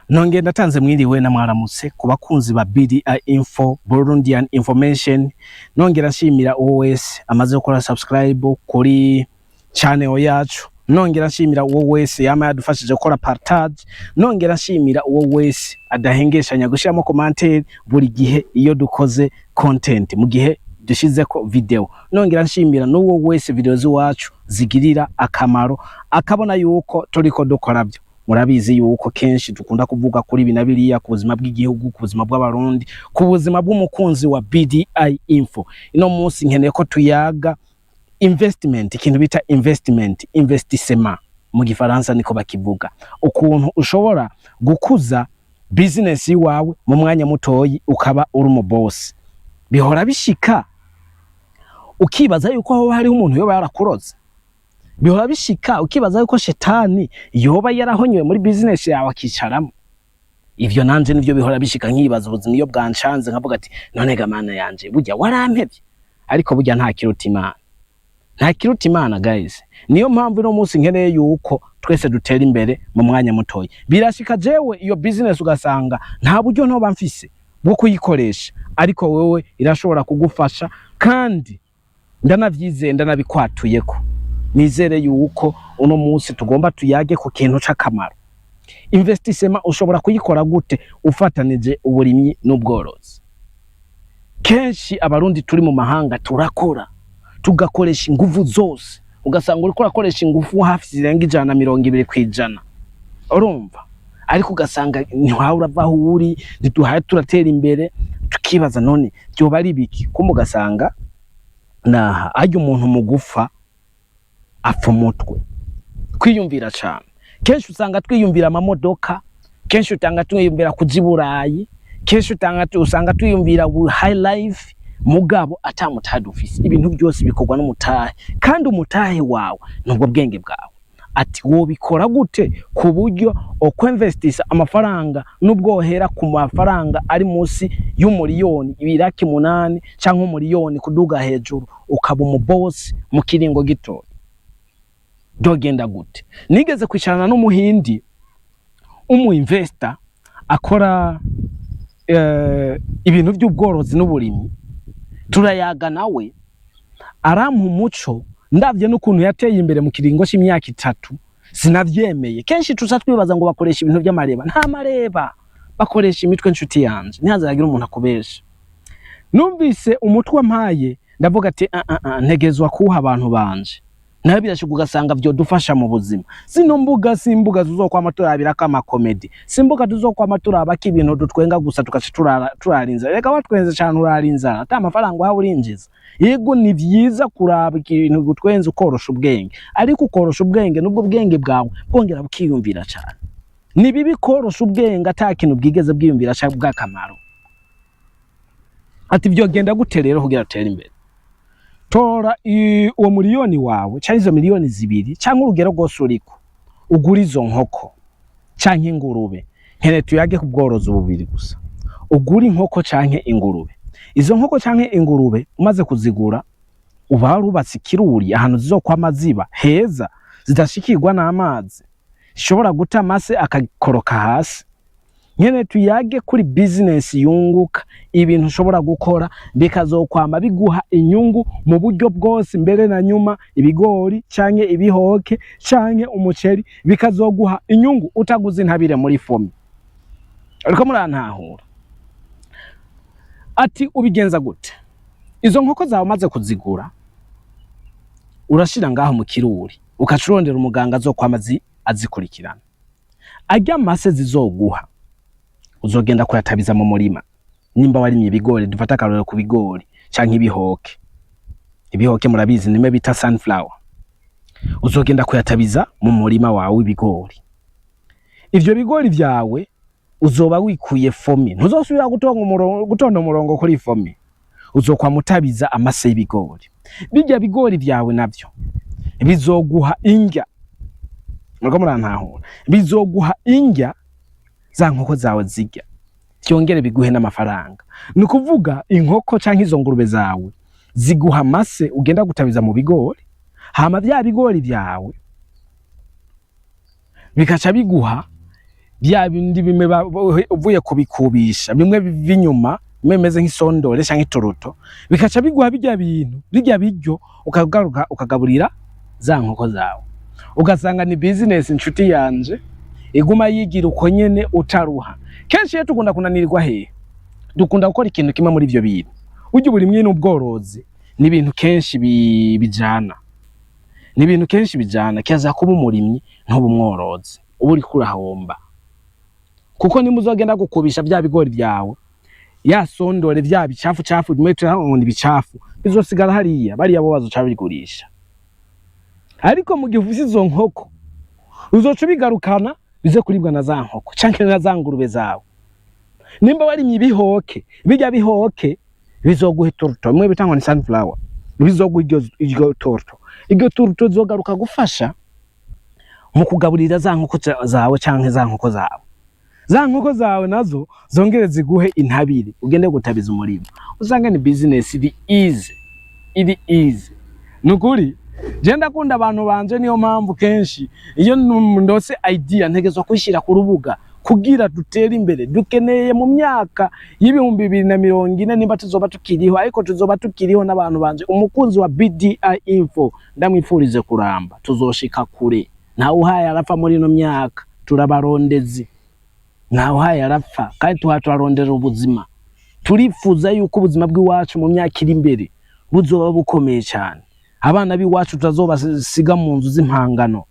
Nonge ndatanze mwiriwe na mwaramutse ku bakunzi ba BDI Info Burundian Information. Nongera nshimira OS amaze gukora subscribe kuri channel yacu. Nongera nshimira OS yama yadufashije gukora partage. Nongera nshimira OS adahengeshanya gushiramo commentaire buri gihe iyo dukoze content mu gihe dushizeko video. Nongera nshimira n'uwo wese video ziwacu zigirira akamaro akabona yuko turiko dukora byo. Murabizi yuko kenshi dukunda kuvuga kuri binabiriya ku buzima bw'igihugu, ku buzima bw'abarundi, ku buzima bw'umukunzi wa BDI Info. Ino munsi nkeneye ko tuyaga investment, ikintu bita investissement mu gifaransa niko bakivuga. Ukuntu ushobora gukuza business yawe mu mwanya mutoyi ukaba uri mu boss. Bihora bishika ukibaza yuko aho hari umuntu yoba yarakuroze. Bihora bishika ukibaza yuko shetani yoba yarahonywe muri business yawe akicaramo. Ivyo nanje nivyo bihora bishika nkibaza ubuzima iyo bwancanze nkavuga ati none gamana yanje burya warampevye, ariko burya nta kiruta Imana. Nta kiruta Imana guys. Niyo mpamvu ino munsi nkeneye yuko twese dutera imbere mu mwanya mutoyi. Birashika jewe iyo business ugasanga nta buryo ntoba mfise bwo kuyikoresha, ariko wewe irashobora kugufasha kandi ndanavyizeye ndanabikwatuyeko. Nizere yuko uno munsi tugomba tuyage ku kintu c'akamaro. Investissement ushobora kuyikora gute ufatanije uburimyi n'ubworozi. Kenshi abarundi turi mu mahanga turakora tugakoresha ingufu zose, ugasanga uriko urakoresha ingufu hafi zirenga 120%. Urumva? Ariko ugasanga ntiwawe urava aho uri, ntiduhaye turatera imbere, tukibaza none byo bari biki. Kumbe ugasanga naha ajya umuntu mugufa apfa umutwe. Kwiyumvira cyane. Kenshi usanga twiyumvira amamodoka, kenshi utanga twiyumvira kujiburayi, kenshi usanga twiyumvira high life, mugabo atamutadufise. Ibintu byose bikorwa n'umutahe, kandi umutahe wawe nubwo bwenge bwawe. Ati wo bikora gute ku buryo okwinvestisa amafaranga n'ubwohera ku mafaranga ari munsi y'umuriyoni 800 cyangwa umuriyoni kuduga hejuru ukaba umuboss mu kiringo gito. Dogenda gute? Nigeze kwicarana n'umuhindi investor akora ibintu by'ubworozi n'uburimyi. Turayaga nawe arampa umuco ndavye n'ukuntu yateye imbere mu kiringo c'imyaka 3 sinavyemeye. Kenshi tuza twibaza ngo bakoresha ibintu by'amareba. Nta mareba, bakoresha imitwe nshuti yanje. Ntihazagira umuntu akubesha. Numvise umutwe mpaye ndavuga ati ntegezwa kuha abantu banje. Nawe birashuka ugasanga byo dufasha mu buzima. Zino mbuga simbuga tuzokwama turabira kama comedy. Simbuga tuzokwama turaba k'ibintu dutwenga gusa tukaca turarinza. Reka watwenze cyane urarinza ata amafaranga wawe urinjiza. Yego ni vyiza kuraba ikintu gutwenza ukorosha ubwenge, ariko ukorosha ubwenge nubwo bwenge bwawe bwongera bukiyumvira cyane. Ni bibi korosha ubwenge ata kintu bwigeze bwiyumvira cyane bw'akamaro. Ati byo genda gute rero kugira utera imbere? Tora uwo miliyoni wawe cyangwa izo miliyoni 2 cyangwa urugero rwose uriko ugura izo nkoko cyangwa ingurube. Nkene tuyage ku bworozi bubiri gusa. Ugura inkoko cyangwa ingurube. Izo nkoko cyangwa ingurube umaze kuzigura uba rubatse ikiruri ahantu zizokwama ziba heza zidashikirwa n'amazi, ishobora guta amase akakoroka hasi. Nkene tuyage kuri business yunguka, ibintu ushobora gukora bikazokwama biguha inyungu mu buryo bwose mbere na nyuma. Ibigori canke ibihoke canke umuceri bikazoguha inyungu utaguze intabire muri fomi. Ariko murantahura. Ati ubigenza gute? Izo nkoko zawe maze kuzigura urashira ngaho mu kiruri ukacurondera umuganga azokwamazi azikurikirana. Ajya amase zizoguha uzogenda kuyatabiza mu murima. Nimba warimye ibigori, dufata akarorero ku bigori canke ibihoke. Ibihoke murabizi nime bita sunflower. Uzogenda kuyatabiza mu murima wawe w'ibigori. Ivyo bigori vyawe uzoba wikuye fomi. Ntuzosubira gutonda umurongo kuri fomi. Uzokwa mutabiza amase y'ibigori. Bijya bigori vyawe navyo bizoguha indya. Muriko murantahura. Bizoguha indya za nkoko zawe zirya. Cyongere biguhe n'amafaranga. Nukuvuga inkoko canke izo ngurube zawe ziguha amase ugenda gutabiza mu bigori. Hama bya bigori vyawe bikaca biguha bya bindi bimwe uvuye kubikubisha bimwe binyuma bimeze nk'isondore cyangwa itoroto bikaca biguha bijya bintu bijya bijyo ukagaruka ukagaburira za nkoko zawe ugasanga ni business inshuti yanje iguma yigira uko nyene utaruha kenshi iyo tukunda kunanirwa he dukunda gukora ikintu kimwe muri ivyo bintu ujye buri mwe n'ubworozi ni ibintu kenshi bijana ni ibintu kenshi bijana kiaza kuba umurimyi nt'ubumworozi uburi kurahomba kuko nimuzogenda gukubisha bya bigori byawe ya sondore bya bicafu bimetra ngo bicafu bizosigara hariya bari yabo bazoca bigurisha ariko mu gihe ufise izo nkoko uzoca bigarukana bize kuribwa na za nkoko canke na za ngurube zawe nimba warimye ibihoke bijya bihoke bizoguha torto mwe bitangwa ni sunflower bizoguha iryo torto zogaruka gufasha mu kugaburira za nkoko zawe canke za nkoko zawe nazo zongere ziguhe intabire ugende gutabiza umurimo usanga ni business iri easy nukuri je ndakunda abantu banje niyo mpamvu kenshi iyo ndose idea ntegezo kwishira ku rubuga kugira dutere imbere dukeneye mu myaka y'ibihumbi 2040 nimba tuzoba tukiriho ariko tuzoba tukiriho n'abantu banje umukunzi wa BDI Info ndamwifurize kuramba tuzoshika kure nta uhaye arapfa muri no myaka turabarondezi nta uhaye arapfa kandi tuhaturarondera ubuzima turifuza yuko ubuzima bw'iwacu mu myaka iri imbere buzoba bukomeye cyane abana biwacu tutazobasiga mu nzu z'impangano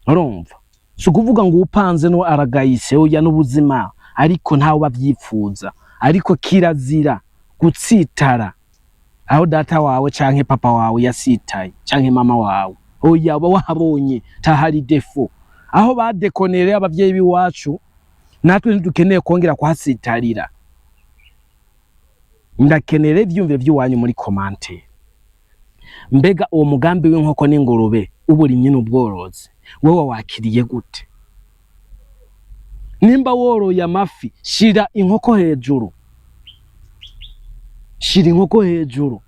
urumva so kuvuga ngo upanze no aragayise oya n'ubuzima ariko ntawe bavyifuza ariko kirazira gutsitara aho data wawe canke papa wawe yasitaye canke mama wawe oya wahabonye tahari defo aho badekonere abavyeyi biwacu natwe ntidukeneye kongera kuhasitarira ndakenere ivyumve by'uwanyu muri commentaire mbega uwo mugambi w'inkoko n'ingurube uburimye n'ubworozi wowe wakiriye gute nimba woroye amafi shira inkoko hejuru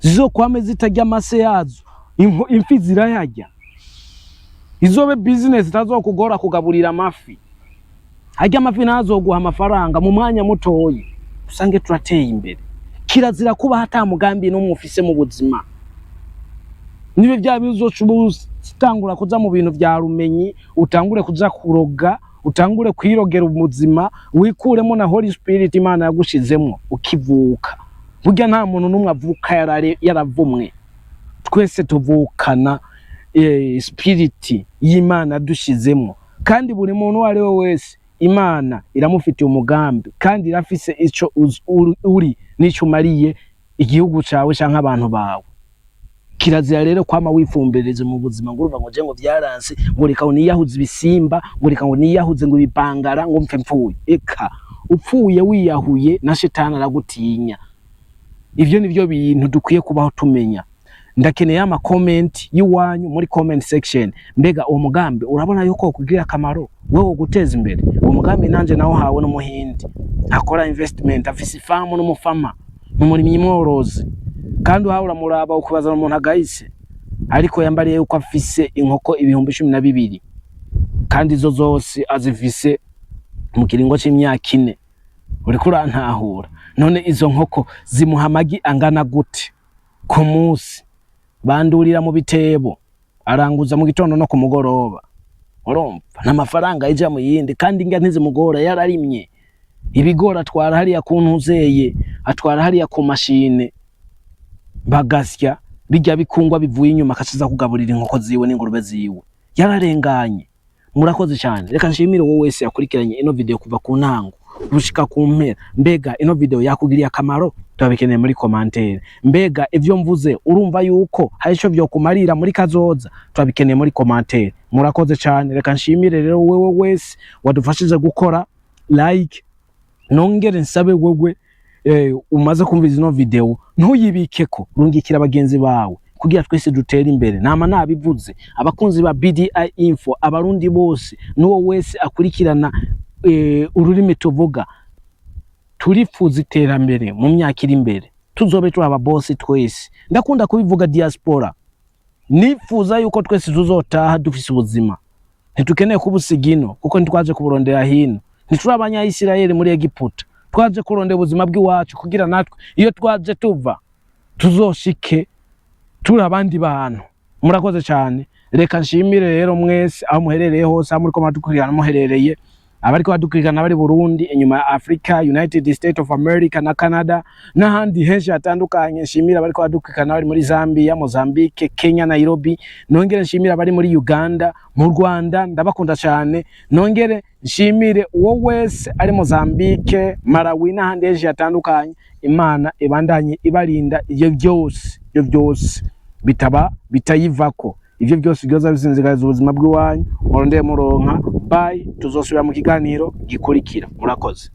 zizokwame zitarya amase yazo imfi zirayarya izobe business tazokugora kugaburira amafi harya amafi nazoguha amafaranga mu mwanya mutoyi usange turateye imbere kirazira kuba hata mugambi no mufise mu buzima nibe bya bizocubutangura kuza mu bintu bya rumenyi utangure kuza kuroga utangure kwirogera umuzima wikuremo na Holy Spirit Imana yagushizemo ukivuka burya nta muntu numwe avuka yaravumwe twese tuvukana spirit y'Imana dushizemo kandi buri muntu wari we wese Imana iramufitiye umugambi kandi irafise ico uri nico mariye igihugu cawe canke abantu bawe kirazira rero kwama wifumbereze mu buzima nguruva ngo je ngo byaranse ngo reka uniyahuze ibisimba ngo reka ngo niyahuze ngo bipangara ngo mpfe mpfuye eka upfuye wiyahuye na shetani aragutinya ivyo nivyo bintu dukwiye kubaho tumenya ndakeneye ama comment yiwanyu muri comment section mbega uwo mugambi urabona yuko kugira akamaro wewe guteza imbere uwo mugambi nanje nawo hawe n'umuhindi akora investment afise farm n'umufama n'umurimyi mworozi kandi uhahura muraba ukubaza umuntu agahise ariko yambariye yuko afise inkoko 12,000 kandi izo zose azifise mu kiringo c'imyaka 4 uri kurantahura none izo nkoko zimuha amagi angana gute ku munsi bandurira mu bitebo aranguza mu gitondo no ku mugoroba urumva n'amafaranga ija mu yindi kandi inga ntizimugora yararimye ibigora atwara hariya ku ntuzeye atwara hariya ku mashine bagasya bijya bikungwa bivuye inyuma akaciza kugaburira inkoko ziwe n'ingurube ziwe yararenganye murakoze cyane reka nshimire wowe wese yakurikiranye ino video kuva ku ntango gushika ku mpera mbega ino video yakugiriye akamaro tubabikeneye muri commentaire mbega ivyo mvuze urumva yuko hari ico byo kumarira muri kazoza tubabikeneye muri commentaire murakoze cyane reka nshimire rero wewe wese wadufashije gukora like nongere nsabe wewe umaze kumviza ino video ntuyibikeko rungikira abagenzi bawe kugira twese dutere imbere nama nabivuze abakunzi ba BDI Info abarundi bose nuwo wese akurikirana ururimi tuvuga turifuza iterambere mu myaka iri imbere tuzobe turi aba boss twese ndakunda kubivuga diaspora nifuza yuko twese tuzotaha dufise ubuzima ntitukeneye kubusigino kuko ntitwaje kuburondera hino, ntituri abanyayisirayeli muri Egiputa, twaje kurondera ubuzima bw'iwacu kugira natwe iyo twaje tuva tuzoshike turi abandi bantu. Murakoze cyane, reka nshimire rero mwese aho muherereye hose, aho muriko muradukurikirana muherereye, abariko badukurikirana bari Burundi, inyuma ya Africa, United States of America na Canada n'ahandi henshi hatandukanye. Nshimira abariko badukurikirana bari muri Zambia, Mozambique, Kenya, Nairobi. Nongere nshimira abari muri Uganda, mu Rwanda, ndabakunda cyane. Nongere nshimire uwo wese ari Mozambique, Malawi n'ahandi henshi hatandukanye. Imana ibandanye ibarinda ivyo byose bitayivako, ivyo byose byoza bizinzigariza ubuzima bw'iwanyu. Murondeye muronka. Bye, tuzosubira mu kiganiro gikurikira. Murakoze.